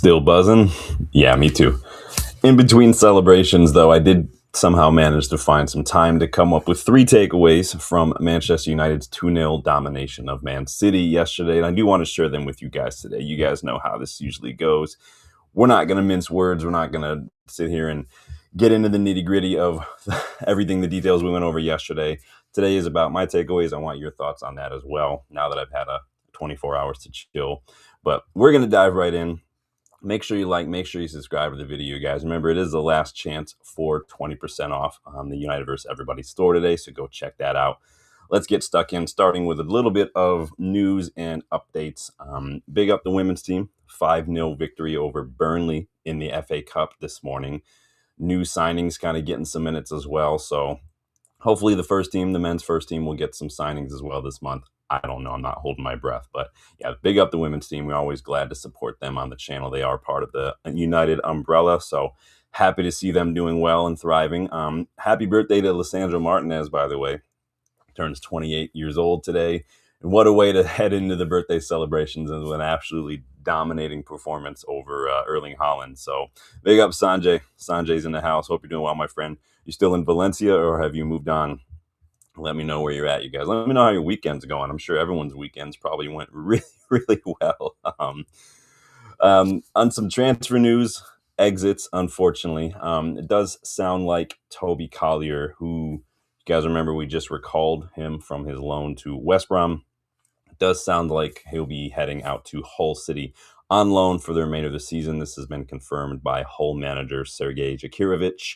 Still buzzing? Yeah, me too. In between celebrations, though, I did somehow manage to find some time to come up with 3 takeaways from Manchester United's 2-0 domination of Man City yesterday. And I do want to share them with you guys today. You guys know how this usually goes. We're not going to mince words. We're not going to sit here and get into the nitty-gritty of everything, the details we went over yesterday. Today is about my takeaways. I want your thoughts on that as well, now that I've had 24 hours to chill. But we're going to dive right in. Make sure you like, make sure you subscribe to the video, guys. Remember, it is the last chance for 20% off on the United vs. Everybody store today, so go check that out. Let's get stuck in, starting with a little bit of news and updates. Big up the women's team, 5-0 victory over Burnley in the FA Cup this morning. New signings kind of getting some minutes as well, so hopefully the men's first team, will get some signings as well this month. I don't know. I'm not holding my breath. But yeah, big up the women's team. We're always glad to support them on the channel. They are part of the United umbrella. So happy to see them doing well and thriving. Happy birthday to Lisandro Martinez, by the way. Turns 28 years old today. And what a way to head into the birthday celebrations with an absolutely dominating performance over Erling Haaland. So big up Sanjay. Sanjay's in the house. Hope you're doing well, my friend. You still in Valencia or have you moved on? Let me know where you're at, you guys. Let me know how your weekend's going. I'm sure everyone's weekends probably went really, really well. On some transfer news, exits, unfortunately. It does sound like Toby Collier, who, you guys remember, we just recalled him from his loan to West Brom. It does sound like he'll be heading out to Hull City on loan for the remainder of the season. This has been confirmed by Hull manager Sergej Jakirovic.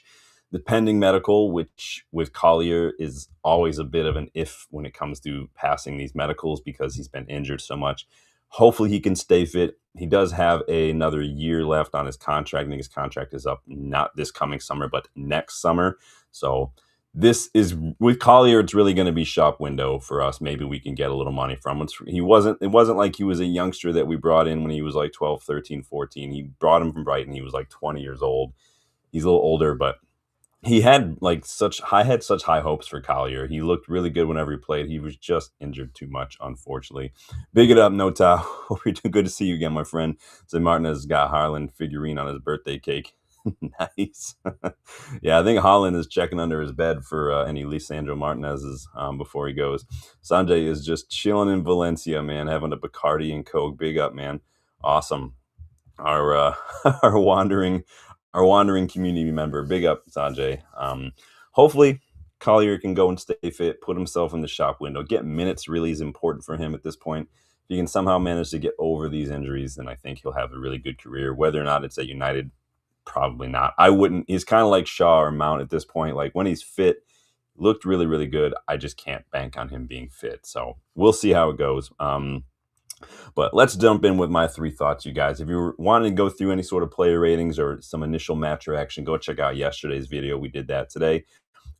The pending medical, which with Collier is always a bit of an if when it comes to passing these medicals because he's been injured so much. Hopefully he can stay fit. He does have another year left on his contract. I think his contract is up not this coming summer, but next summer. So this is, with Collier, it's really going to be shop window for us. Maybe we can get a little money from him. It wasn't like he was a youngster that we brought in when he was like 12, 13, 14. He brought him from Brighton. He was like 20 years old. He's a little older, but I had such high hopes for Collier. He looked really good whenever he played. He was just injured too much, unfortunately. Big it up, Nota. Hope you're doing good to see you again, my friend. Say Martinez got Haaland figurine on his birthday cake. Nice. Yeah, I think Haaland is checking under his bed for any Lisandro Martinez's before he goes. Sanjay is just chilling in Valencia, man, having a Bacardi and Coke. Big up, man. Awesome. Our our wandering community member. Big up, Sanjay. Hopefully, Collier can go and stay fit, put himself in the shop window. Get minutes really is important for him at this point. If he can somehow manage to get over these injuries, then I think he'll have a really good career. Whether or not it's at United, probably not. I wouldn't. He's kind of like Shaw or Mount at this point. Like when he's fit, looked really, really good. I just can't bank on him being fit. So we'll see how it goes. But let's jump in with my 3 thoughts, you guys. If you wanted to go through any sort of player ratings or some initial match reaction, go check out yesterday's video. We did that today.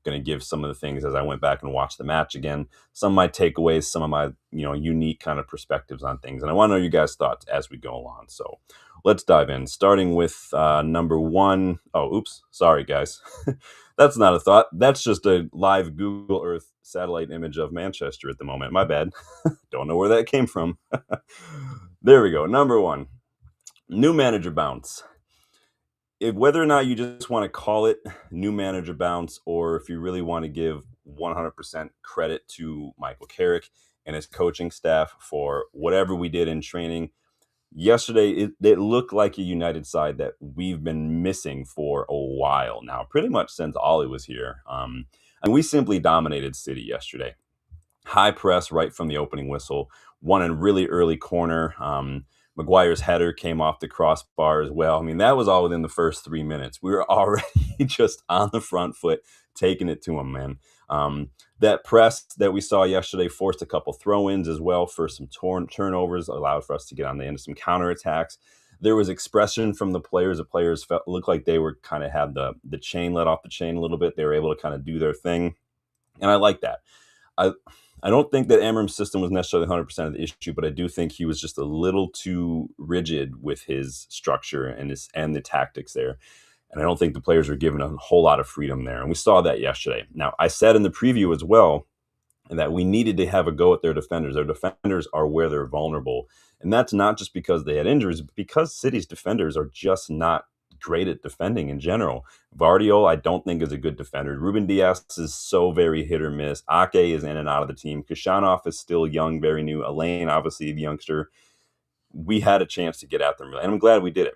Going to give some of the things as I went back and watched the match again. Some of my takeaways, some of my unique kind of perspectives on things. And I want to know your guys' thoughts as we go along. So let's dive in, starting with number 1. Oh, oops. Sorry, guys. That's not a thought. That's just a live Google Earth satellite image of Manchester at the moment. My bad. Don't know where that came from. There we go. Number 1, new manager bounce. Whether or not you just want to call it new manager bounce, or if you really want to give 100% credit to Michael Carrick and his coaching staff for whatever we did in training, yesterday, it looked like a United side that we've been missing for a while now, pretty much since Ollie was here. And we simply dominated City yesterday. High press right from the opening whistle, won a really early corner. Maguire's header came off the crossbar as well. I mean, that was all within the first 3 minutes. We were already just on the front foot, taking it to him, man. That press that we saw yesterday forced a couple throw-ins as well for some turnovers, allowed for us to get on the end of some counterattacks. There was expression from the players. The players looked like they were kind of had the chain let off the chain a little bit. They were able to kind of do their thing, and I like that. I don't think that Amorim's system was necessarily 100% of the issue, but I do think he was just a little too rigid with his structure and the tactics there. And I don't think the players were given a whole lot of freedom there. And we saw that yesterday. Now, I said in the preview as well that we needed to have a go at their defenders. Their defenders are where they're vulnerable. And that's not just because they had injuries, but because City's defenders are just not great at defending in general. Vardio, I don't think is a good defender. Ruben Diaz is so very hit or miss. Ake is in and out of the team. Kashanov is still young, very new. Elaine, obviously the youngster. We had a chance to get at them, and I'm glad we did it.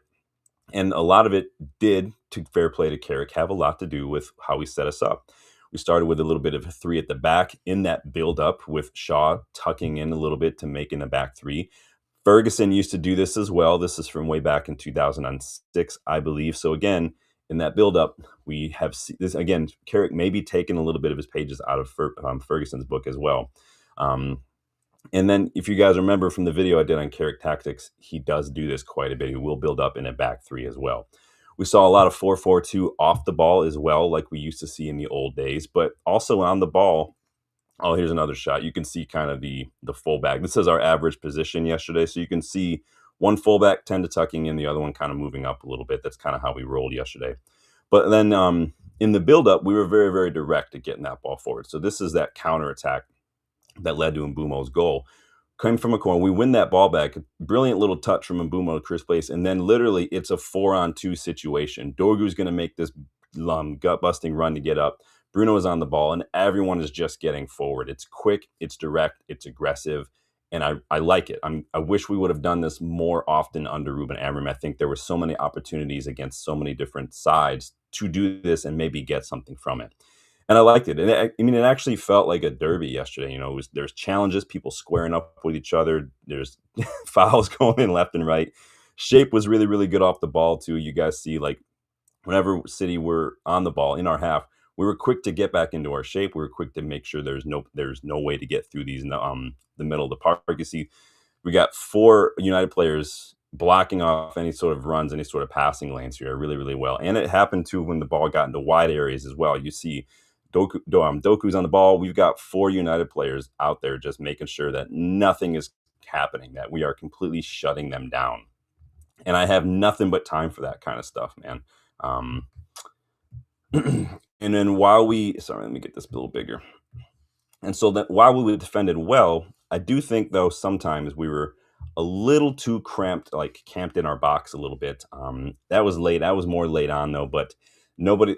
And a lot of it did, to fair play to Carrick, have a lot to do with how we set us up. We started with a little bit of a three at the back in that build up with Shaw tucking in a little bit to making a back three. Ferguson used to do this as well. This is from way back in 2006, I believe. So again, in that build up, we have this again. Carrick maybe taking a little bit of his pages out of Ferguson's book as well. And then, if you guys remember from the video I did on Carrick Tactics, he does do this quite a bit. He will build up in a back three as well. We saw a lot of 4-4-2 off the ball as well, like we used to see in the old days, but also on the ball. Oh, here's another shot. You can see kind of the fullback. This is our average position yesterday. So you can see one fullback tend to tucking in, the other one kind of moving up a little bit. That's kind of how we rolled yesterday. But then in the build-up, we were very, very direct at getting that ball forward. So this is that counterattack that led to Mbumo's goal. Came from a corner. We win that ball back. Brilliant little touch from Mbumo to Chris Place. And then literally it's a 4-on-2 situation. Dorgu's going to make this gut-busting run to get up. Bruno is on the ball, and everyone is just getting forward. It's quick, it's direct, it's aggressive, and I like it. I wish we would have done this more often under Ruben Amorim. I think there were so many opportunities against so many different sides to do this and maybe get something from it. And I liked it. And it actually felt like a derby yesterday. There's challenges, people squaring up with each other. There's fouls going in left and right. Shape was really, really good off the ball too. You guys see, like, whenever City were on the ball in our half, we were quick to get back into our shape. We were quick to make sure there's no way to get through these in the middle of the park. You see, we got 4 United players blocking off any sort of runs, any sort of passing lanes here really, really well. And it happened too when the ball got into wide areas as well. You see Doku's on the ball. We've got 4 United players out there just making sure that nothing is happening, that we are completely shutting them down. And I have nothing but time for that kind of stuff, man. And then let me get this a little bigger. And so that while we defended well, I do think though sometimes we were a little too cramped, like camped in our box a little bit. That was late. That was more late on though, but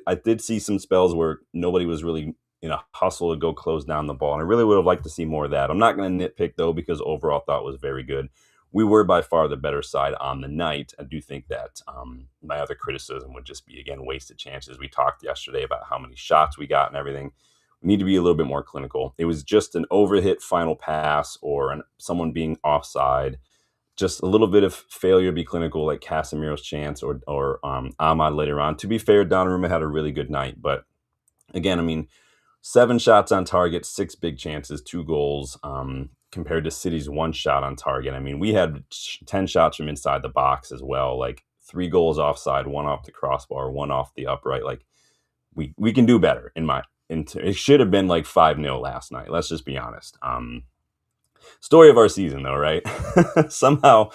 I did see some spells where nobody was really in a hustle to go close down the ball. And I really would have liked to see more of that. I'm not going to nitpick though, because overall thought was very good. We were by far the better side on the night. I do think that my other criticism would just be, again, wasted chances. We talked yesterday about how many shots we got and everything. We need to be a little bit more clinical. It was just an overhit final pass or someone being offside. Just a little bit of failure to be clinical, like Casemiro's chance or Ahmad later on. To be fair, Donnarumma had a really good night. But again, 7 shots on target, 6 big chances, 2 goals, compared to City's 1 shot on target. We had 10 shots from inside the box as well, like 3 goals offside, 1 off the crossbar, 1 off the upright. Like we can do better it should have been like 5-0 last night. Let's just be honest. Story of our season though, right? somehow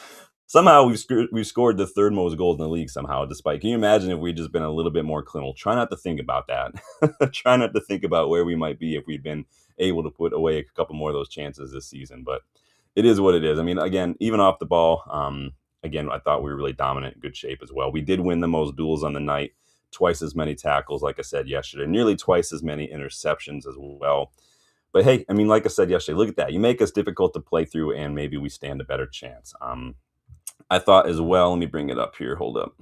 we've scored the 3rd most goals in the league somehow, despite, can you imagine if we'd just been a little bit more clinical? Try not to think about that. Try not to think about where we might be if we'd been able to put away a couple more of those chances this season. But it is what it is. Again, even off the ball, again, I thought we were really dominant, in good shape as well. We did win the most duels on the night, twice as many tackles, like I said yesterday, nearly twice as many interceptions as well. But hey, like I said yesterday, look at that. You make us difficult to play through, and maybe we stand a better chance. I thought as well, let me bring it up here. Hold up.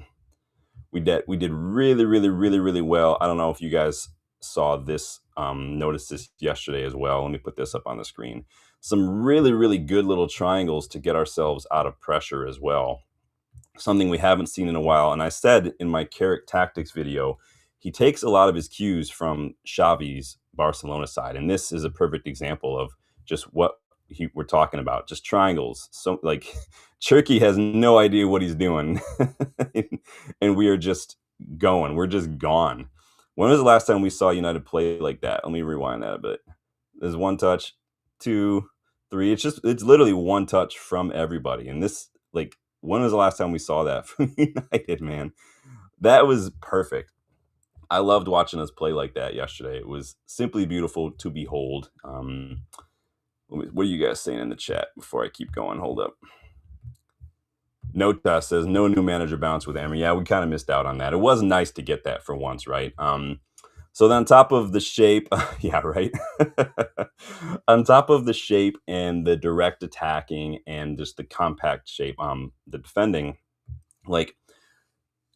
We did really, really, really, really well. I don't know if you guys saw this, noticed this yesterday as well. Let me put this up on the screen. Some really, really good little triangles to get ourselves out of pressure as well. Something we haven't seen in a while. And I said in my Carrick Tactics video, he takes a lot of his cues from Xavi's Barcelona side. And this is a perfect example of just what we're talking about, just triangles. So like Turkey has no idea what he's doing. And we are just going. We're just gone. When was the last time we saw United play like that? Let me rewind that a bit. There's 1 touch, 2, 3. It's literally 1 touch from everybody. And this, like, when was the last time we saw that from United, man? That was perfect. I loved watching us play like that yesterday. It was simply beautiful to behold. What are you guys saying in the chat before I keep going? Hold up. No Test says no new manager bounce with Emery. Yeah, we kind of missed out on that. It was nice to get that for once, right? So then on top of the shape, yeah, right. On top of the shape and the direct attacking and just the compact shape, the defending, like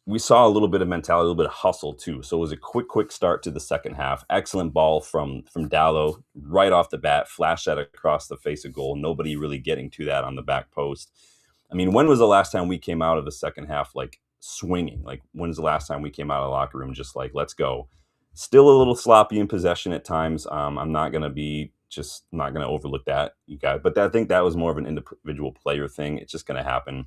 we saw a little bit of mentality, a little bit of hustle too. So it was a quick start to the second half. Excellent ball from Dallo right off the bat, flash that across the face of goal. Nobody really getting to that on the back post. I mean, when was the last time we came out of the second half like swinging? Like when's the last time we came out of the locker room just like let's go? Still a little sloppy in possession at times. I'm not gonna be just not gonna overlook that, you guys. But I think that was more of an individual player thing. It's just gonna happen.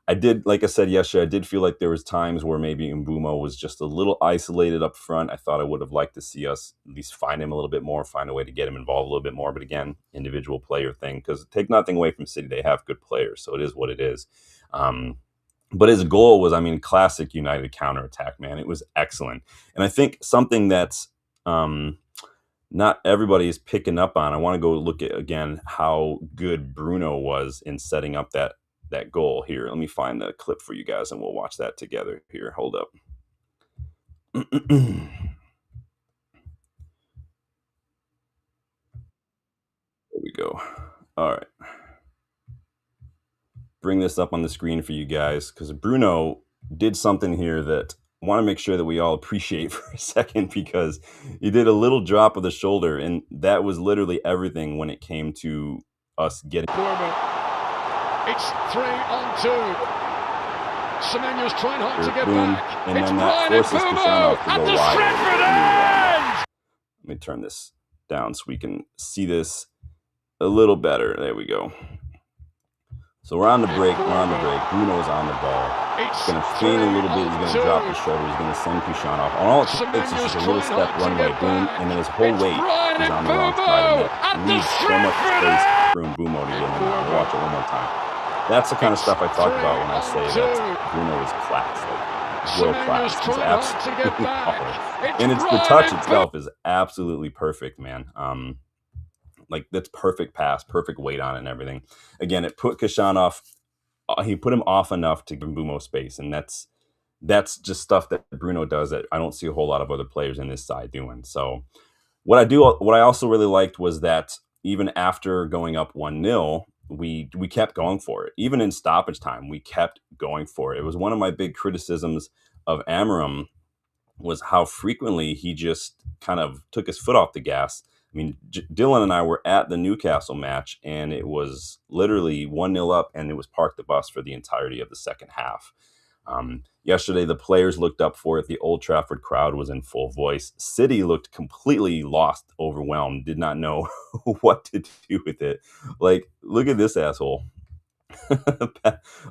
I did, like I said yesterday, I did feel like there was times where maybe Mbumo was just a little isolated up front. I thought I would have liked to see us at least find him a little bit more, find a way to get him involved a little bit more. But again, individual player thing, because take nothing away from City. They have good players, so it is what it is. Um, but his goal was, I mean, classic United counterattack, man. It was excellent. And I think something that's not everybody is picking up on. I want to go look at again how good Bruno was in setting up that goal here. Let me find the clip for you guys and we'll watch that together here. Hold up. There we go. All right. Bring this up on the screen for you guys because Bruno did something here that I want to make sure that we all appreciate for a second because he did a little drop of the shoulder and that was literally everything when it came to us getting. It's 3-on-2. Semenyo's trying hard to get back. And it's then that forces Kusanov to go wide. Let me turn this down so we can see this a little better. There we go. So we're on the break. Bruno's on the ball. He's going to feign a little bit. He's going to drop his shoulder. He's going to send Kusanov. And all it takes is just a little step, runway, boom, and then his whole weight is on the wrong side of it. Leaves so much space for Mbumo to get in there. We'll watch it one more time. That's the kind of stuff I talk about when I say that Bruno is class, like world class. He's absolutely baller. And it's the touch itself is absolutely perfect, man. Like that's perfect pass, perfect weight on it and everything. Again, it put Kusanov, he put him off enough to give Mbumo space, and that's just stuff that Bruno does that I don't see a whole lot of other players in this side doing. So what I also really liked was that even after going up 1-0, we kept going for it. Even in stoppage time, we kept going for it. It was one of my big criticisms of Amorim was how frequently he just kind of took his foot off the gas. I mean, Dylan and I were at the Newcastle match, and it was literally 1-0 up, and it was park the bus for the entirety of the second half. Yesterday, the players looked up for it. The Old Trafford crowd was in full voice. City looked completely lost, overwhelmed, did not know what to do with it. Like, look at this asshole.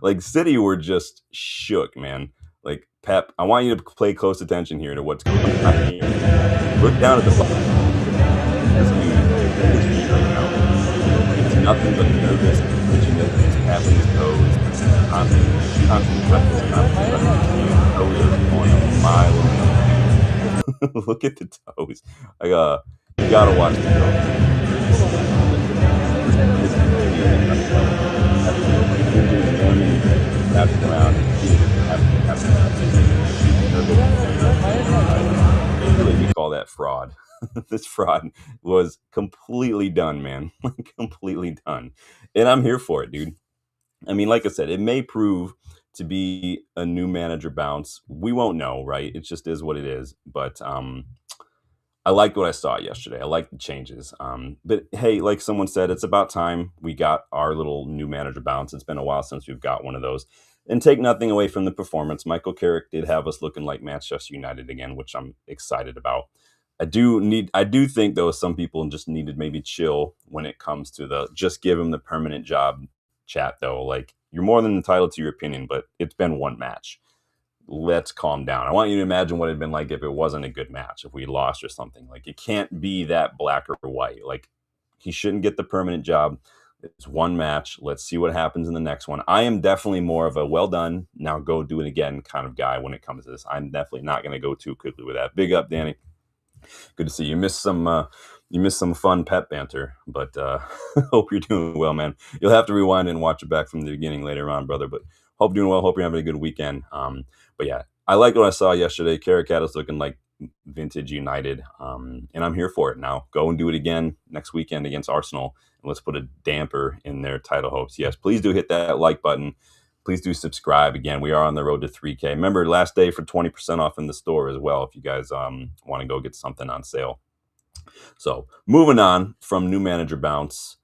Like, City were just shook, man. Like, Pep, I want you to pay close attention here to what's going on here. Look down at the bottom. It's nothing but nervous, twitching his tapping his toes, constantly toes are going a mile away. Look at the toes. Like, you gotta watch the toes. We call that fraud. This fraud was completely done, man. Completely done. And I'm here for it, dude. I mean, like I said, it may prove to be a new manager bounce. We won't know, right? It just is what it is. But I liked what I saw yesterday. I liked the changes. But hey, like someone said, it's about time we got our little new manager bounce. It's been a while since we've got one of those. And take nothing away from the performance. Michael Carrick did have us looking like Manchester United again, which I'm excited about. I do think though some people just need to maybe chill when it comes to the just give him the permanent job chat though. Like you're more than entitled to your opinion, but it's been one match. Let's calm down. I want you to imagine what it'd been like if it wasn't a good match, if we lost or something. Like it can't be that black or white. Like he shouldn't get the permanent job. It's one match. Let's see what happens in the next one. I am definitely more of a well done, now go do it again kind of guy when it comes to this. I'm definitely not going to go too quickly with that. Big up, Danny. Good to see you. Missed some fun Pep banter, but hope you're doing well, man. You'll have to rewind and watch it back from the beginning later on, brother. But hope you're doing well. Hope you're having a good weekend. But yeah, I like what I saw yesterday. Caracat is looking like vintage United, and I'm here for it now. Go and do it again next weekend against Arsenal, and let's put a damper in their title hopes. Yes, please do hit that like button. Please do subscribe. Again, we are on the road to 3K. Remember, last day for 20% off in the store as well if you guys want to go get something on sale. So moving on from new manager bounce.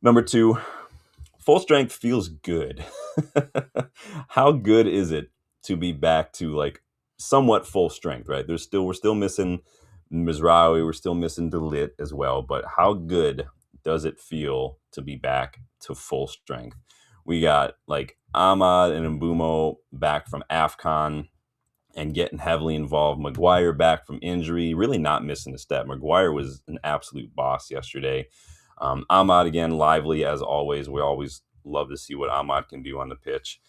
Number 2, full strength feels good. How good is it to be back to like somewhat full strength, right? We're still missing Mizraoui, we're still missing Delit as well, but how good does it feel to be back to full strength? We got like Ahmad and Mbumo back from AFCON and getting heavily involved. Maguire back from injury, really not missing a step. Maguire was an absolute boss yesterday. Ahmad, again, lively as always. We always love to see what Ahmad can do on the pitch.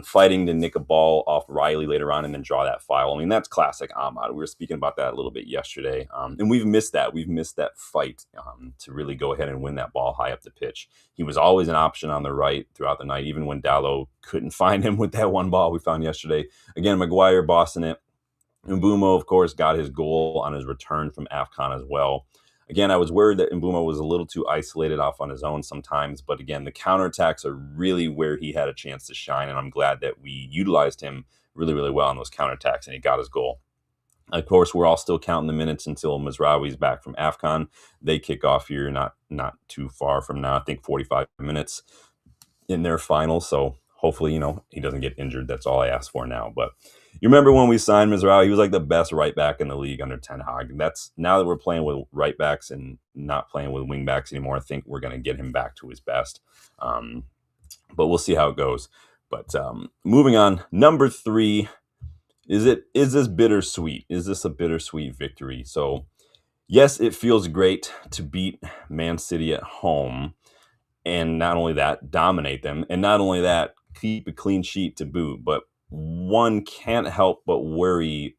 Fighting to nick a ball off Riley later on and then draw that foul. I mean, that's classic Ahmad. We were speaking about that a little bit yesterday. And we've missed that. We've missed that fight to really go ahead and win that ball high up the pitch. He was always an option on the right throughout the night, even when Dallo couldn't find him with that one ball we found yesterday. Again, Maguire bossing it. Mbumo, of course, got his goal on his return from AFCON as well. Again, I was worried that Mbumo was a little too isolated off on his own sometimes. But again, the counterattacks are really where he had a chance to shine. And I'm glad that we utilized him really, really well on those counterattacks and he got his goal. Of course, we're all still counting the minutes until Mizraoui's back from AFCON. They kick off here not too far from now. I think 45 minutes in their final. So hopefully, he doesn't get injured. That's all I ask for now. But you remember when we signed Mizraoui, he was like the best right back in the league under Ten Hag. And that's now that we're playing with right backs and not playing with wing backs anymore. I think we're going to get him back to his best. But we'll see how it goes. But moving on, number 3, is this bittersweet? Is this a bittersweet victory? So yes, it feels great to beat Man City at home. And not only that, dominate them. And not only that, keep a clean sheet to boot. But one can't help but worry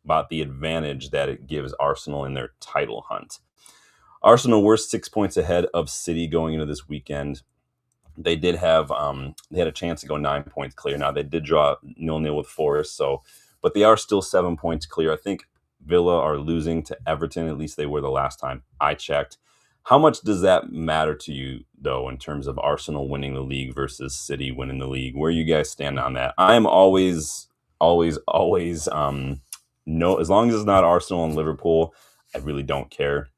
about the advantage that it gives Arsenal in their title hunt. Arsenal were 6 points ahead of City going into this weekend. They did have they had a chance to go 9 points clear. Now they did draw 0-0 with Forest, but they are still 7 points clear. I think Villa are losing to Everton. At least they were the last time I checked. How much does that matter to you, though, in terms of Arsenal winning the league versus City winning the league? Where you guys stand on that? I'm always, no. As long as it's not Arsenal and Liverpool, I really don't care.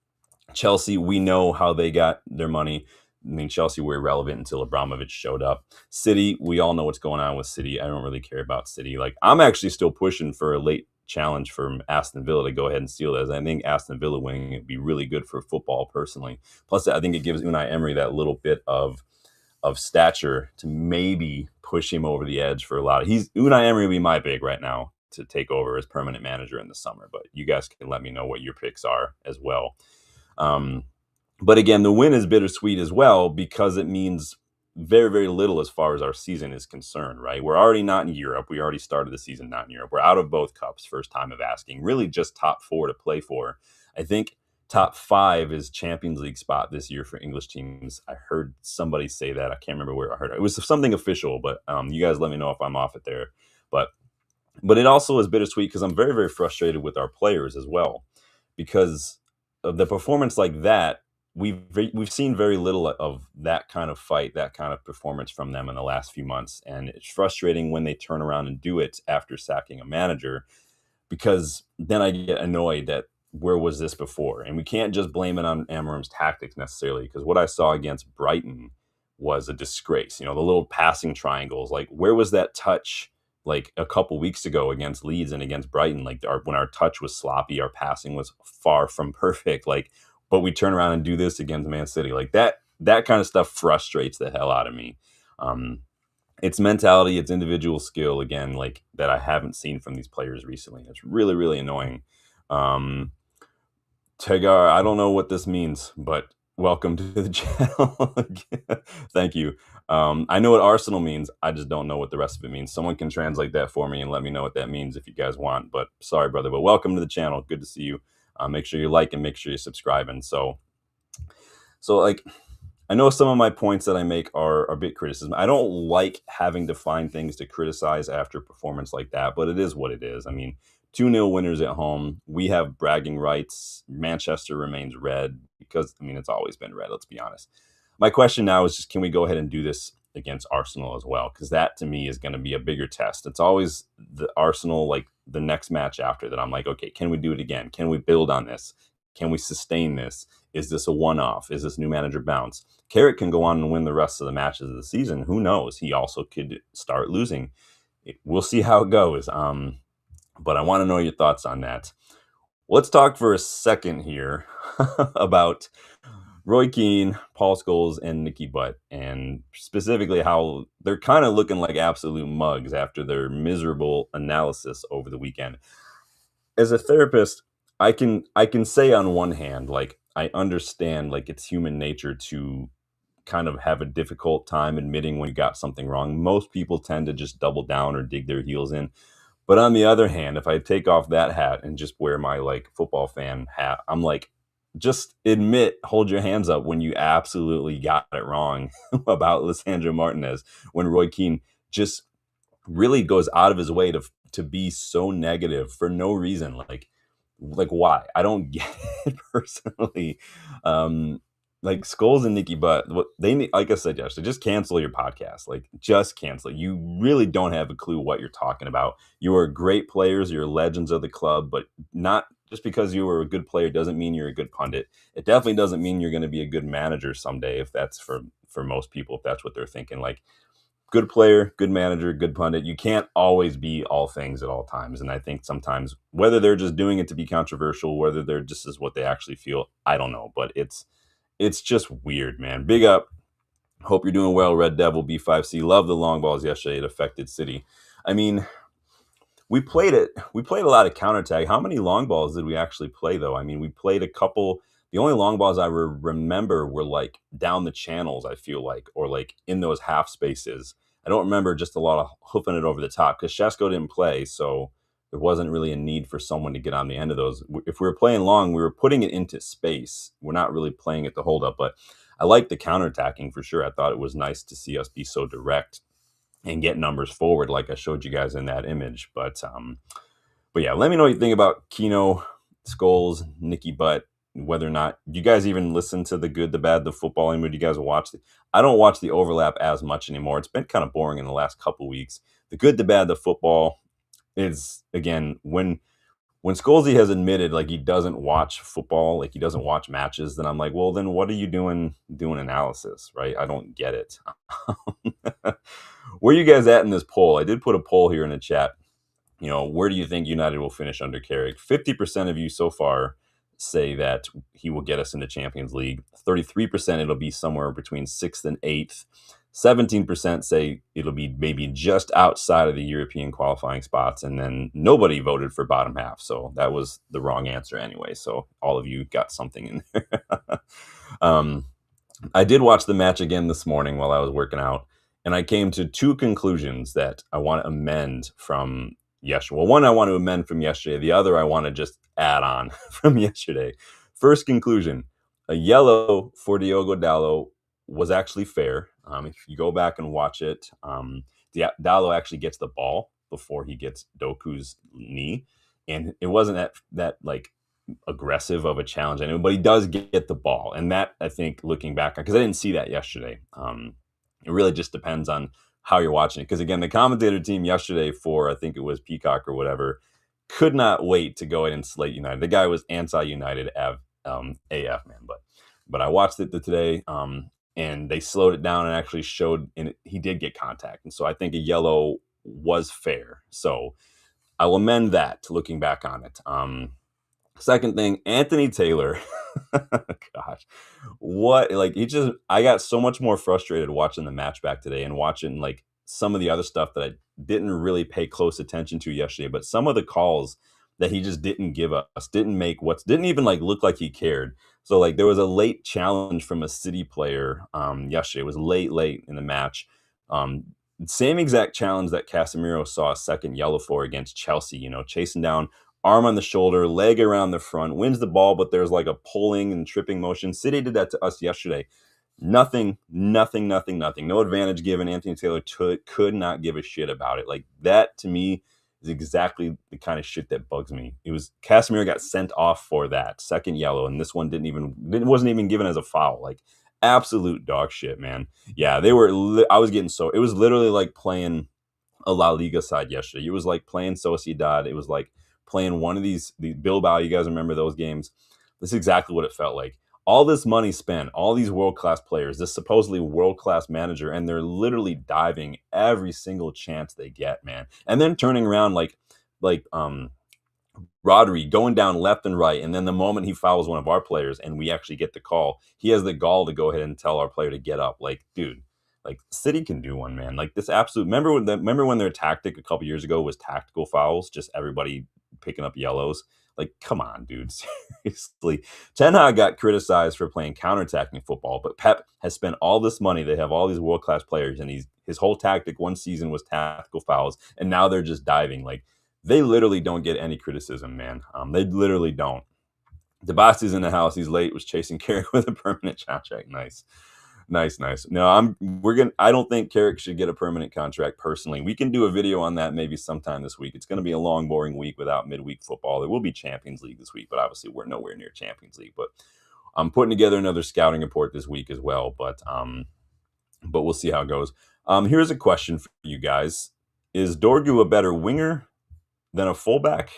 Chelsea, we know how they got their money. I mean, Chelsea were irrelevant until Abramovich showed up. City, we all know what's going on with City. I don't really care about City. Like, I'm actually still pushing for a late challenge from Aston Villa to go ahead and steal this. I think Aston Villa winning would be really good for football personally. Plus, I think it gives Unai Emery that little bit of stature to maybe push him over the edge for a lot of. Unai Emery would be my pick right now to take over as permanent manager in the summer. But you guys can let me know what your picks are as well. But again, the win is bittersweet as well because it means very, very little as far as our season is concerned, right? We're already not in Europe. We already started the season not in Europe. We're out of both cups, first time of asking. Really just top 4 to play for. I think top 5 is Champions League spot this year for English teams. I heard somebody say that. I can't remember where I heard it. It was something official, but you guys let me know if I'm off it there. But it also is bittersweet because I'm very, very frustrated with our players as well because of the performance like that. We've seen very little of that kind of fight, that kind of performance from them in the last few months. And it's frustrating when they turn around and do it after sacking a manager, because then I get annoyed that where was this before? And we can't just blame it on Amorim's tactics necessarily, because what I saw against Brighton was a disgrace. The little passing triangles, like where was that touch like a couple weeks ago against Leeds and against Brighton? Like when our touch was sloppy, our passing was far from perfect. But we turn around and do this against Man City. Like that kind of stuff frustrates the hell out of me. It's mentality, it's individual skill, again, like that I haven't seen from these players recently. It's really, really annoying. Tegar, I don't know what this means, but welcome to the channel. Thank you. I know what Arsenal means. I just don't know what the rest of it means. Someone can translate that for me and let me know what that means if you guys want. But sorry, brother. But welcome to the channel. Good to see you. Make sure you like and make sure you're subscribing. So like I know some of my points that I make are a bit criticism. I don't like having to find things to criticize after a performance like that, but it is what it is. I mean, 2-0 winners at home. We have bragging rights. Manchester remains red because, I mean, it's always been red, let's be honest. My question now is just, can we go ahead and do this against Arsenal as well? Because that to me is going to be a bigger test. It's always the Arsenal, like the next match after that. I'm like, okay, can we do it again? Can we build on this? Can we sustain this? Is this a one off? Is this new manager bounce? Carrick can go on and win the rest of the matches of the season. Who knows? He also could start losing. We'll see how it goes. But I want to know your thoughts on that. Let's talk for a second here about Roy Keane, Paul Scholes, and Nicky Butt, and specifically how they're kind of looking like absolute mugs after their miserable analysis over the weekend. As a therapist, I can say on one hand, like I understand like it's human nature to kind of have a difficult time admitting when you got something wrong. Most people tend to just double down or dig their heels in. But on the other hand, if I take off that hat and just wear my like football fan hat, I'm like, just admit, hold your hands up when you absolutely got it wrong about Lissandro Martinez, when Roy Keane just really goes out of his way to be so negative for no reason. Like why? I don't get it personally. Um, like Skulls and Nicky Butt, what they need, like I said yesterday, just cancel your podcast. Like just cancel it. You really don't have a clue what you're talking about. You are great players, you're legends of the club, but not just because you were a good player doesn't mean you're a good pundit. It definitely doesn't mean you're going to be a good manager someday. If that's for most people, if that's what they're thinking, like good player, good manager, good pundit. You can't always be all things at all times. And I think sometimes whether they're just doing it to be controversial, whether they're just is what they actually feel, I don't know. But it's just weird, man. Big up. Hope you're doing well, Red Devil B5C. Love the long balls yesterday. It affected City. I mean, we played it. We played a lot of counter tag. How many long balls did we actually play, though? I mean, we played a couple. The only long balls I remember were like down the channels, I feel like, or like in those half spaces. I don't remember just a lot of hoofing it over the top because Shesko didn't play. So there wasn't really a need for someone to get on the end of those. If we were playing long, we were putting it into space. We're not really playing it to hold up. But I like the counterattacking for sure. I thought it was nice to see us be so direct and get numbers forward like I showed you guys in that image. But yeah, let me know what you think about Keno, Skulls, Nicky Butt, whether or not you guys even listen to the good, the bad, the football anymore. Do you guys watch I don't watch the overlap as much anymore. It's been kind of boring in the last couple weeks. The good, the bad, the football is again when Scholesy has admitted like he doesn't watch football, like he doesn't watch matches, then I'm like, well, then what are you doing analysis, right? I don't get it. Where are you guys at in this poll? I did put a poll here in the chat. You know, where do you think United will finish under Carrick? 50% of you so far say that he will get us into Champions League. 33% it'll be somewhere between 6th and 8th. 17% say it'll be maybe just outside of the European qualifying spots. And then nobody voted for bottom half. So that was the wrong answer anyway. So all of you got something in there. um, I did watch the match again this morning while I was working out, and I came to two conclusions that I want to amend from yesterday. Well, one I want to amend from yesterday. The other I want to just add on from yesterday. First conclusion, a yellow for Diogo Dallo was actually fair. If you go back and watch it, Dallo actually gets the ball before he gets Doku's knee, and it wasn't that like aggressive of a challenge anyway, but he does get the ball. And that, I think, looking back, because I didn't see that yesterday, it really just depends on how you're watching it. Because again, the commentator team yesterday for, I think it was Peacock or whatever, could not wait to go in and slate United. The guy was anti-United AF, man. But I watched it today, and they slowed it down and actually showed, and he did get contact. And so I think a yellow was fair. So I'll amend that looking back on it. Second thing, Anthony Taylor. Gosh, what like I got so much more frustrated watching the match back today and watching like some of the other stuff that I didn't really pay close attention to yesterday. But some of the calls that he just didn't give us, didn't even like look like he cared. So like there was a late challenge from a City player yesterday. It was late in the match. Same exact challenge that Casemiro saw a second yellow for against Chelsea, chasing down, arm on the shoulder, leg around the front, wins the ball, but there's like a pulling and tripping motion. City did that to us yesterday. Nothing, nothing, nothing, nothing. No advantage given. Anthony Taylor could not give a shit about it. Like that to me is exactly the kind of shit that bugs me. It was Casemiro got sent off for that second yellow, and this one wasn't even given as a foul. Like absolute dog shit, man. Yeah, they were. I was getting so. It was literally like playing a La Liga side yesterday. It was like playing Sociedad. It was like playing one of these Bilbao. You guys remember those games? This is exactly what it felt like. All this money spent, all these world class players, this supposedly world class manager, and they're literally diving every single chance they get, man. And then turning around like Rodri going down left and right, and then the moment he fouls one of our players and we actually get the call, he has the gall to go ahead and tell our player to get up. Like, dude, like City can do one, man. Like this absolute. Remember when their tactic a couple years ago was tactical fouls, just everybody picking up yellows. Like, come on, dude. Seriously. Ten Hag got criticized for playing counterattacking football, but Pep has spent all this money. They have all these world class players, and his whole tactic one season was tactical fouls, and now they're just diving. Like they literally don't get any criticism, man. They literally don't. Debasti's in the house. He's late. Was chasing Carrick with a permanent contract. Nice, nice, nice. No, I don't think Carrick should get a permanent contract personally. We can do a video on that maybe sometime this week. It's going to be a long, boring week without midweek football. There will be Champions League this week, but obviously we're nowhere near Champions League. But I'm putting together another scouting report this week as well. But we'll see how it goes. Here's a question for you guys: Is Dorgu a better winger than a fullback?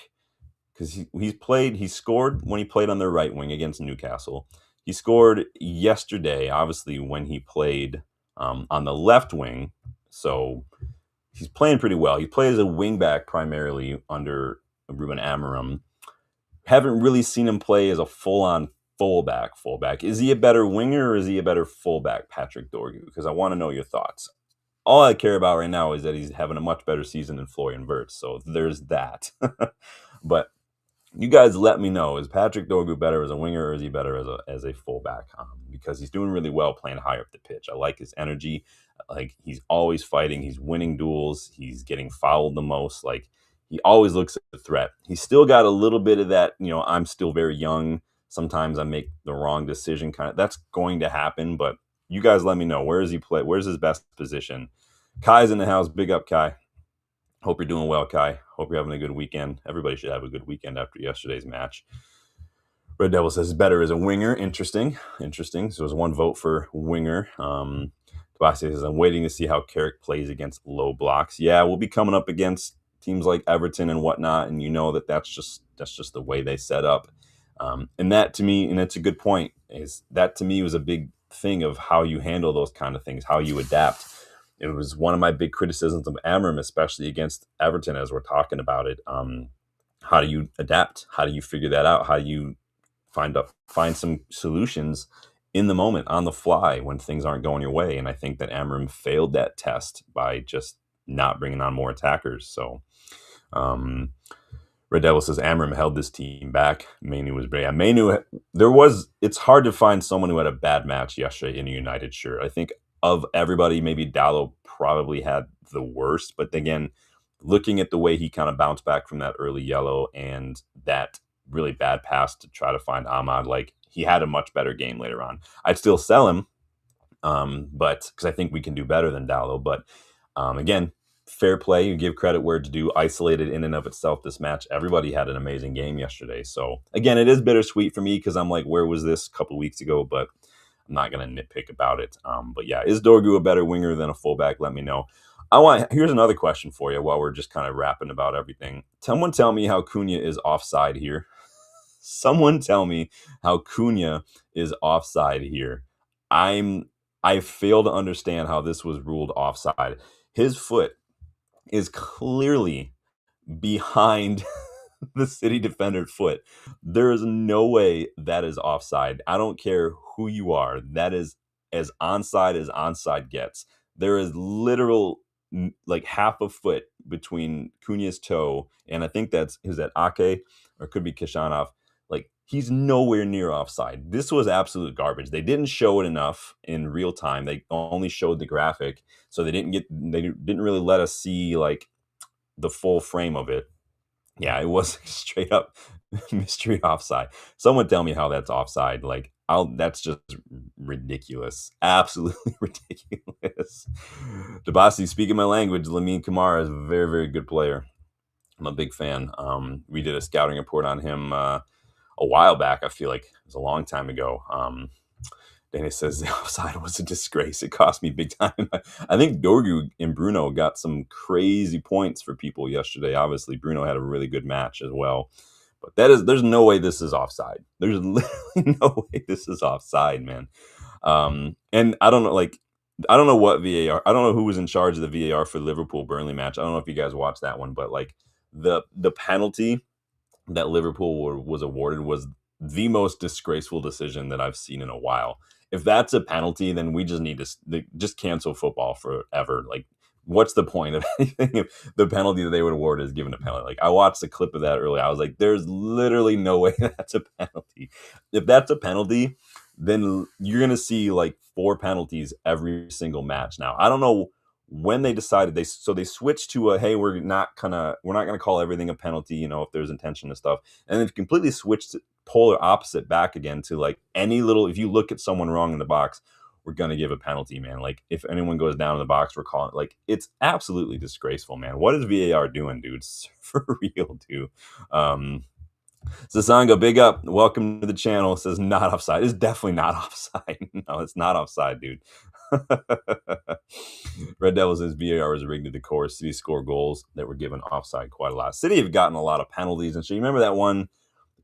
Because he scored when he played on the right wing against Newcastle. He scored yesterday, obviously, when he played on the left wing. So he's playing pretty well. He plays a wing back primarily under Ruben Amorim. Haven't really seen him play as a full-on fullback. Is he a better winger or is he a better fullback, Patrick Dorgu? Because I want to know your thoughts. All I care about right now is that he's having a much better season than Florian Wirtz. So there's that. But you guys let me know. Is Patrick Dorgu better as a winger or is he better as a fullback? Because he's doing really well playing high up the pitch. I like his energy. Like he's always fighting. He's winning duels. He's getting fouled the most. Like he always looks a threat. He's still got a little bit of that, I'm still very young. Sometimes I make the wrong decision kind of. That's going to happen, but you guys let me know. Where does he play? Where's his best position? Kai's in the house. Big up, Kai. Hope you're doing well, Kai. Hope you're having a good weekend. Everybody should have a good weekend after yesterday's match. Red Devil says better as a winger. Interesting. So it was one vote for winger. Tobias says I'm waiting to see how Carrick plays against low blocks. Yeah, we'll be coming up against teams like Everton and whatnot, and you know that's just the way they set up. And that to me, and it's a good point, is that to me was a big thing of how you handle those kind of things, how you adapt. It was one of my big criticisms of Amorim, especially against Everton, as we're talking about it. How do you adapt? How do you figure that out? How do you find some solutions in the moment, on the fly, when things aren't going your way? And I think that Amorim failed that test by just not bringing on more attackers. So, Red Devil says Amorim held this team back. Manu was great. Yeah, it's hard to find someone who had a bad match yesterday in a United shirt. I think of everybody, maybe Dallo probably had the worst. But again, looking at the way he kind of bounced back from that early yellow and that really bad pass to try to find Ahmad, like he had a much better game later on. I'd still sell him, but because I think we can do better than Dallo. But again, fair play. You give credit where it's due. Isolated in and of itself, this match, everybody had an amazing game yesterday. So again, it is bittersweet for me because I'm like, where was this a couple weeks ago? But I'm not going to nitpick about it. But yeah, is Dorgu a better winger than a fullback? Let me know. Here's another question for you while we're just kind of rapping about everything. Someone tell me how Cunha is offside here. Someone tell me how Cunha is offside here. I fail to understand how this was ruled offside. His foot is clearly behind the City defender foot. There is no way that is offside. I don't care who you are. That is as onside gets. There is literal like half a foot between Cunha's toe and I think is that Ake or it could be Kishanov. Like he's nowhere near offside. This was absolute garbage. They didn't show it enough in real time. They only showed the graphic, so they didn't really let us see like the full frame of it. Yeah, it was straight up mystery offside. Someone tell me how that's offside. Like That's just ridiculous. Absolutely ridiculous. Dabasi, speaking my language, Lamine Kamara is a very, very good player. I'm a big fan. We did a scouting report on him a while back. I feel like it was a long time ago. Dennis says the offside was a disgrace. It cost me big time. I think Dorgu and Bruno got some crazy points for people yesterday. Obviously, Bruno had a really good match as well. But there's no way this is offside. There's literally no way this is offside, man. And I don't know, I don't know what VAR. I don't know who was in charge of the VAR for the Liverpool Burnley match. I don't know if you guys watched that one, but like the penalty that Liverpool was awarded was the most disgraceful decision that I've seen in a while. If that's a penalty, then we just need to just cancel football forever. Like, what's the point of anything if the penalty that they would award is given a penalty? Like, I watched a clip of that earlier. I was like, there's literally no way that's a penalty. If that's a penalty, then you're gonna see like 4 penalties every single match. Now, I don't know when they decided they switched to a, hey, we're not gonna call everything a penalty, if there's intention and stuff, and they've completely switched polar opposite back again to like any little, if you look at someone wrong in the box, we're gonna give a penalty, man. Like, if anyone goes down in the box, we're calling, like, it's absolutely disgraceful, man. What is VAR doing, dude? For real, dude. Sasanga, big up. Welcome to the channel. It says not offside. It's definitely not offside. No, it's not offside, dude. Red Devil says VAR was rigged to the core. City score goals that were given offside quite a lot. City have gotten a lot of penalties and so you remember that one,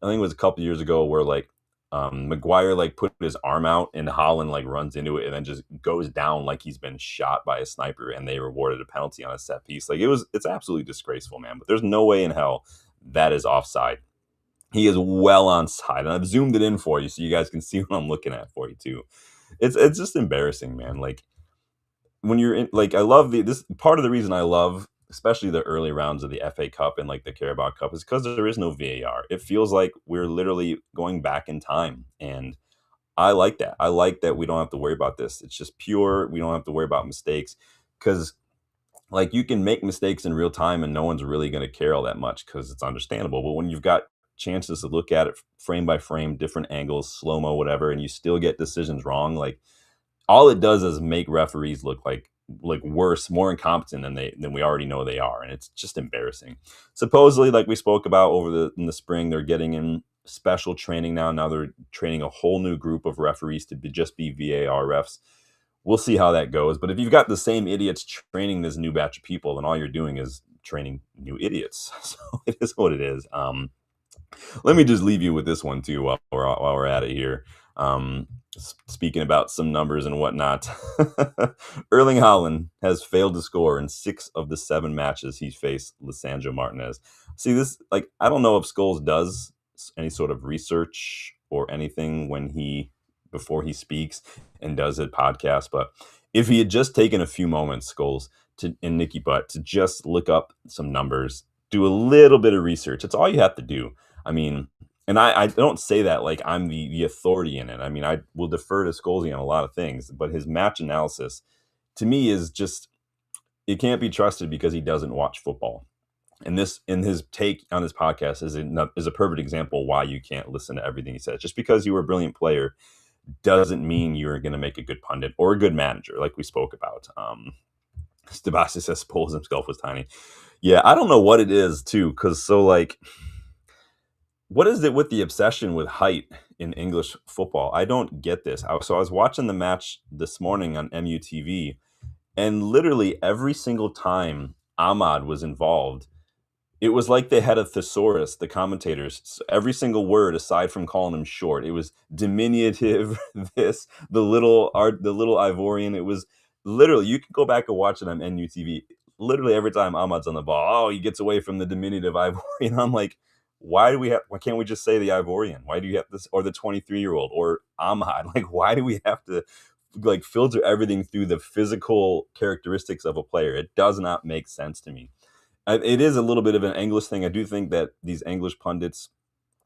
I think it was a couple years ago, where like Maguire like put his arm out and Holland like runs into it and then just goes down like he's been shot by a sniper, and they rewarded a penalty on a set piece. Like, it's absolutely disgraceful, man. But there's no way in hell that is offside. He is well on side, and I've zoomed it in for you so you guys can see what I'm looking at for you too. It's just embarrassing, man. Like, when you're in, like, I love this part of the reason I love especially the early rounds of the FA Cup and like the Carabao Cup is because there is no VAR. It feels like we're literally going back in time, and I like that. I like that we don't have to worry about this. It's just pure. We don't have to worry about mistakes because, like, you can make mistakes in real time and no one's really going to care all that much because it's understandable. But when you've got chances to look at it frame by frame, different angles, slow mo, whatever, and you still get decisions wrong, like, all it does is make referees look like worse, more incompetent than we already know they are, and it's just embarrassing. Supposedly, like we spoke about in the spring, they're getting in special training now. Now they're training a whole new group of referees to just be VAR refs. We'll see how that goes. But if you've got the same idiots training this new batch of people, then all you're doing is training new idiots. So it is what it is. Let me just leave you with this one too while we're at it here. Speaking about some numbers and whatnot, Erling Haaland has failed to score in 6 of the 7 matches he's faced Lisandro Martinez. See, this, like, I don't know if Scholes does any sort of research or anything before he speaks and does a podcast, but if he had just taken a few moments, Scholes and Nicky Butt, to just look up some numbers, do a little bit of research. It's all you have to do. I mean, and I don't say that like I'm the authority in it. I mean, I will defer to Scholesy on a lot of things, but his match analysis to me is just, it can't be trusted because he doesn't watch football. And this, in his take on his podcast, is a perfect example why you can't listen to everything he says. Just because you were a brilliant player doesn't mean you're going to make a good pundit or a good manager, like we spoke about. Sebastian says Scholes himself was tiny. Yeah, I don't know what it is too, because like, what is it with the obsession with height in English football? I don't get this. So I was watching the match this morning on MUTV, and literally every single time Ahmad was involved, it was like they had a thesaurus, the commentators. So every single word, aside from calling him short, it was diminutive, the little Ivorian. It was literally, you can go back and watch it on NUTV. Literally every time Ahmad's on the ball, he gets away from the diminutive Ivorian. I'm like, why can't we just say the Ivorian? Why do you have this, or the 23-year-old, or Ahmad? Like, why do we have to like filter everything through the physical characteristics of a player? It does not make sense to me. It is a little bit of an English thing. I do think that these English pundits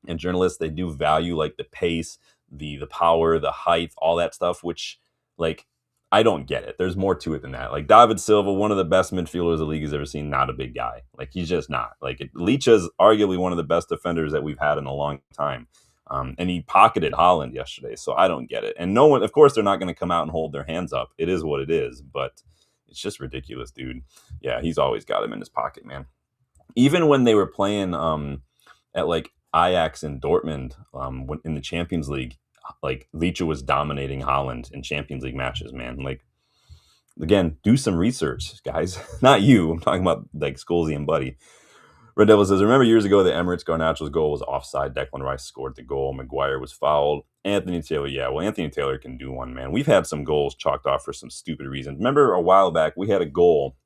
and journalists, they do value like the pace, the power, the height, all that stuff, which, like, I don't get it. There's more to it than that. Like, David Silva, one of the best midfielders the league has ever seen, not a big guy. Like, he's just not. Like, Leach is arguably one of the best defenders that we've had in a long time. And he pocketed Holland yesterday, so I don't get it. And no one, of course, they're not going to come out and hold their hands up. It is what it is, but it's just ridiculous, dude. Yeah, he's always got him in his pocket, man. Even when they were playing at like Ajax and Dortmund in the Champions League, like Leach was dominating Holland in Champions League matches, man. Like, again, do some research, guys. Not you. I'm talking about like Scholesy and Buddy. Red Devil says, remember years ago the Emirates Garnacho's goal was offside. Declan Rice scored the goal. Maguire was fouled. Anthony Taylor, yeah. Well, Anthony Taylor can do one, man. We've had some goals chalked off for some stupid reasons. Remember a while back we had a goal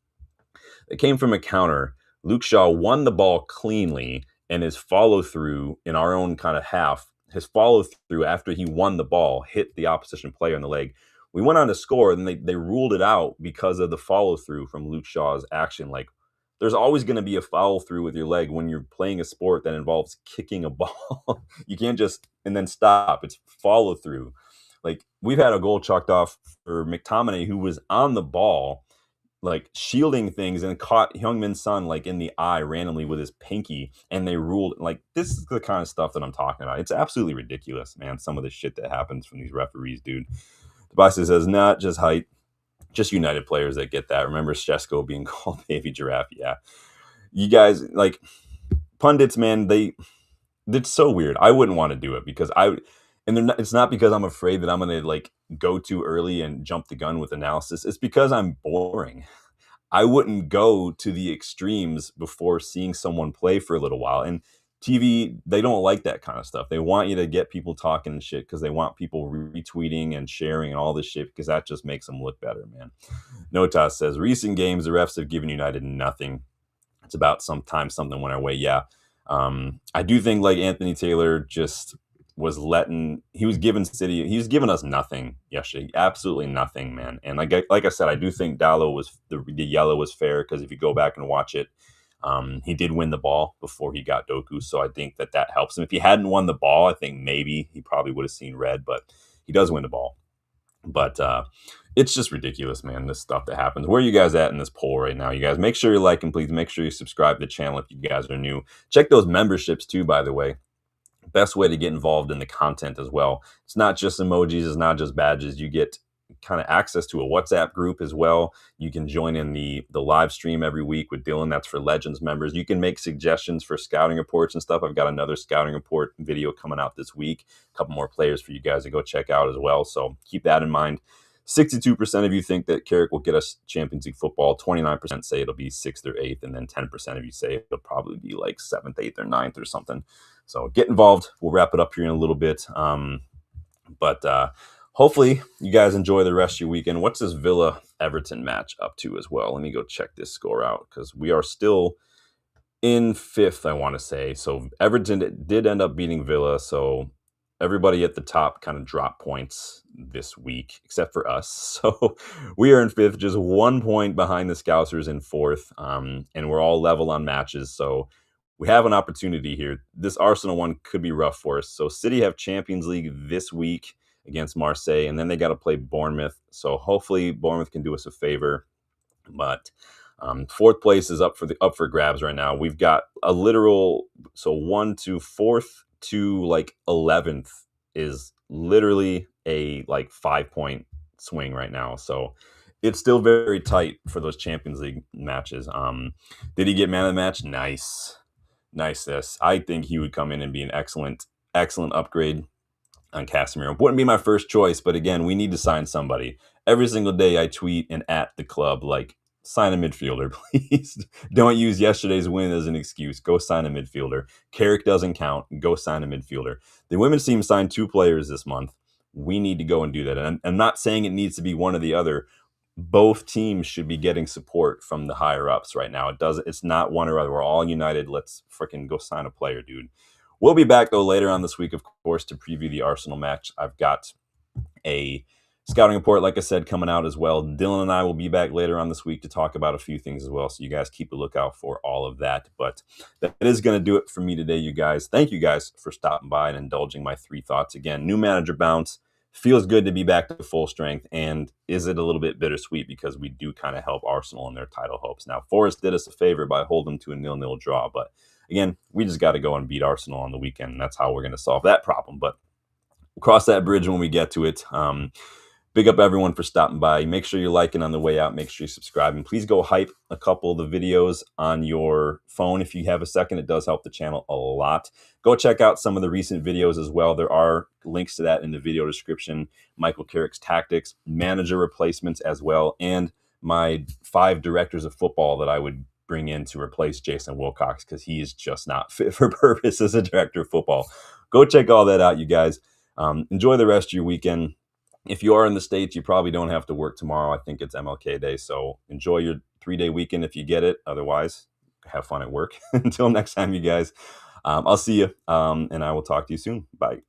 that came from a counter. Luke Shaw won the ball cleanly, and his follow through in our own kind of half, his follow through after he won the ball hit the opposition player in the leg. We went on to score, and they ruled it out because of the follow through from Luke Shaw's action. Like, there's always going to be a follow through with your leg when you're playing a sport that involves kicking a ball. You can't just and then stop. It's follow through. Like, we've had a goal chalked off for McTominay, who was on the ball, like shielding things, and caught Heung-min Son like in the eye randomly with his pinky, and they ruled. Like, this is the kind of stuff that I'm talking about. It's absolutely ridiculous, man. Some of the shit that happens from these referees, dude. Tobias says, not just height, just United players that get that. Remember Szczesco being called Baby Giraffe? Yeah. You guys, like, pundits, man, it's so weird. I wouldn't want to do it because it's not because I'm afraid that I'm going to like go too early and jump the gun with analysis. It's because I'm boring. I wouldn't go to the extremes before seeing someone play for a little while. And TV, they don't like that kind of stuff. They want you to get people talking and shit because they want people retweeting and sharing and all this shit because that just makes them look better, man. Notas says, recent games, the refs have given United nothing. It's about sometimes something went our way. Yeah. I do think like Anthony Taylor just was he was giving us nothing yesterday. Absolutely nothing, man. And like I said, I do think Dallo was the yellow was fair because if you go back and watch it, he did win the ball before he got Doku. So I think that helps him. If he hadn't won the ball, I think maybe he probably would have seen red, but he does win the ball. But it's just ridiculous, man, this stuff that happens. Where are you guys at in this poll right now? You guys, make sure you like and please make sure you subscribe to the channel if you guys are new. Check those memberships too, by the way. Best way to get involved in the content as well. It's not just emojis, it's not just badges. You get kind of access to a WhatsApp group as well. You can join in the live stream every week with Dylan. That's for Legends members. You can make suggestions for scouting reports and stuff. I've got another scouting report video coming out this week. A couple more players for you guys to go check out as well. So keep that in mind. 62% of you think that Carrick will get us Champions League football. 29% say it'll be 6th or 8th. And then 10% of you say it'll probably be like 7th, 8th, or 9th or something. So get involved. We'll wrap it up here in a little bit. But hopefully you guys enjoy the rest of your weekend. What's this Villa-Everton match up to as well? Let me go check this score out because we are still in 5th, I want to say. So Everton did end up beating Villa. So everybody at the top kind of dropped points this week, except for us. So we are in 5th, just 1 point behind the Scousers in 4th. And we're all level on matches. So we have an opportunity here. This Arsenal one could be rough for us. So City have Champions League this week against Marseille, and then they got to play Bournemouth. So hopefully Bournemouth can do us a favor. But 4th place is up for grabs right now. We've got a literal 1 to 4th to like 11th is literally a like 5-point swing right now. So it's still very tight for those Champions League matches. Did he get man of the match? Nice. I think he would come in and be an excellent upgrade on Casemiro. Wouldn't be my first choice, but again, we need to sign somebody. Every single day I tweet and at the club, like, sign a midfielder, please. Don't use yesterday's win as an excuse. Go sign a midfielder. Carrick doesn't count. Go sign a midfielder. The women's team signed 2 players this month. We need to go and do that. And I'm not saying it needs to be one or the other. Both teams should be getting support from the higher ups right now. It's not one or other. We're all united. Let's freaking go sign a player, dude. We'll be back though later on this week, of course, to preview the Arsenal match. I've got a scouting report, like I said, coming out as well. Dylan and I will be back later on this week to talk about a few things as well. So you guys keep a lookout for all of that. But that is going to do it for me today, you guys. Thank you guys for stopping by and indulging my 3 thoughts. Again, new manager bounce, feels good to be back to full strength. And is it a little bit bittersweet because we do kind of help Arsenal in their title hopes? Now, Forest did us a favor by holding them to a 0-0 draw, but again, we just got to go and beat Arsenal on the weekend, and that's how we're going to solve that problem. But we'll cross that bridge when we get to it. Big up everyone for stopping by. Make sure you're liking on the way out. Make sure you subscribe. And please go hype a couple of the videos on your phone if you have a second. It does help the channel a lot. Go check out some of the recent videos as well. There are links to that in the video description. Michael Carrick's tactics, manager replacements as well, and my 5 directors of football that I would bring in to replace Jason Wilcox because he is just not fit for purpose as a director of football. Go check all that out, you guys. Enjoy the rest of your weekend. If you are in the States, you probably don't have to work tomorrow. I think it's MLK Day, so enjoy your 3-day weekend if you get it. Otherwise, have fun at work. Until next time, you guys. I'll see you, and I will talk to you soon. Bye.